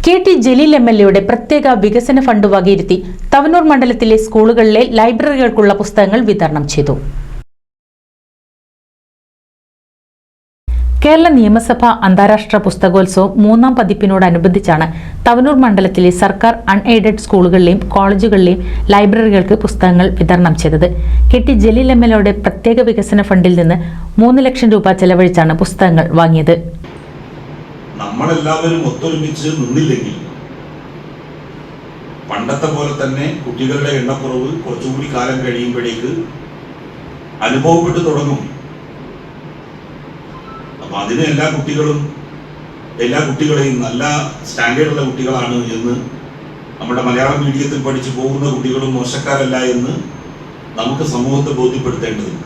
K T. Jaleel എം.എൽ.എയുടെ പ്രത്യേക വികസന fund വകയിരുത്തി Thavanur മണ്ഡലത്തിലെ സ്കൂളുകളിലെ ലൈബ്രറികൾക്കുള്ള പുസ്തകങ്ങൾ വിതരണം ചെയ്തു. കേരള നിയമസഭാ അന്താരാഷ്ട്ര പുസ്തകോത്സവം 3ാം പതിപ്പിനോടനുബന്ധിച്ചാണ് തവനൂർ മണ്ഡലത്തിലെ സർക്കാർ അൺഎയ്ഡഡ് സ്കൂളുകളിലെയും കോളേജുകളിലെയും ലൈബ്രറികൾക്ക് പുസ്തകങ്ങൾ വിതരണം ചെയ്തത്. കെ.ടി. ജലീൽ എം.എൽ.എയുടെ പ്രത്യേക വികസന ഫണ്ടിൽ നിന്ന് 3 ലക്ഷം രൂപ ചെലവഴിച്ചാണ് പുസ്തകങ്ങൾ വാങ്ങിയത്. നമ്മളെല്ലാവരും ഒത്തൊരുമിച്ച് നിന്നില്ലെങ്കിൽ പണ്ടത്തെ പോലെ തന്നെ കുട്ടികളുടെ എണ്ണക്കുറവ് കുറച്ചുകൂടി കാലം കഴിയുമ്പോഴേക്ക് അനുഭവപ്പെട്ടു തുടങ്ങും. അപ്പൊ അതിന് എല്ലാ കുട്ടികളെയും നല്ല സ്റ്റാൻഡേർഡുള്ള കുട്ടികളാണ് എന്ന്, നമ്മുടെ മലയാളം മീഡിയത്തിൽ പഠിച്ചു പോകുന്ന കുട്ടികളും മോശക്കാരല്ല എന്ന് നമുക്ക് സമൂഹത്തെ ബോധ്യപ്പെടുത്തേണ്ടതുണ്ട്.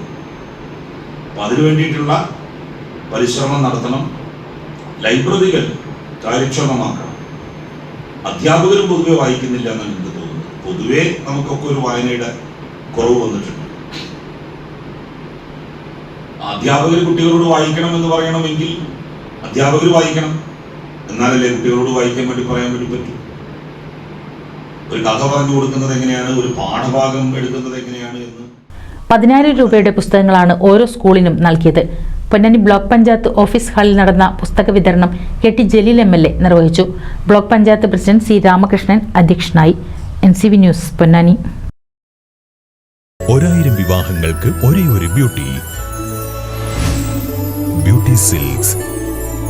അപ്പൊ അതിനു വേണ്ടിയിട്ടുള്ള പരിശ്രമം നടത്തണം. ലൈബ്രറികൾ കാര്യക്ഷമമാക്കണം. അധ്യാപകരും പൊതുവെ വായിക്കുന്നില്ല എന്നാണ് എനിക്ക് തോന്നുന്നത്. പൊതുവെ നമുക്കൊക്കെ ഒരു വായനയുടെ കുറവ് വന്നിട്ടുണ്ട്. അധ്യാപകർ കുട്ടികളോട് വായിക്കണം എന്ന് പറയണമെങ്കിൽ അധ്യാപകർ വായിക്കണം, എന്നാലല്ലേ കുട്ടികളോട് വായിക്കാൻ വേണ്ടി പറയാൻ വേണ്ടി പറ്റൂ. ഒരു കഥ പറഞ്ഞു കൊടുക്കുന്നത് എങ്ങനെയാണ്, ഒരു പാഠഭാഗം എടുക്കുന്നത് എങ്ങനെയാണ് എന്ന്. 16 രൂപയുടെ പുസ്തകങ്ങളാണ് ഓരോ സ്കൂളിനും നൽകിയത്. പൊന്നാനി ബ്ലോക്ക് പഞ്ചായത്ത് ഓഫീസ് ഹാളിൽ നടന്ന പുസ്തക വിതരണം കെ.ടി. ജലീൽ എം.എൽ.എ നിർവഹിച്ചു. Block panchayat president C Ramakrishnan അധ്യക്ഷനായി. NCV news Ponnani. 1000 വിവാഹങ്ങൾക്ക് ഒരേ ഒരു ബ്യൂട്ടി സിൽക്സ്,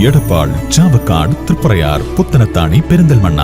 എടപ്പാൾ, ചാവക്കാട്, തൃപ്രയാർ, പുത്തനത്താണി, പെരിന്തൽമണ്ണ.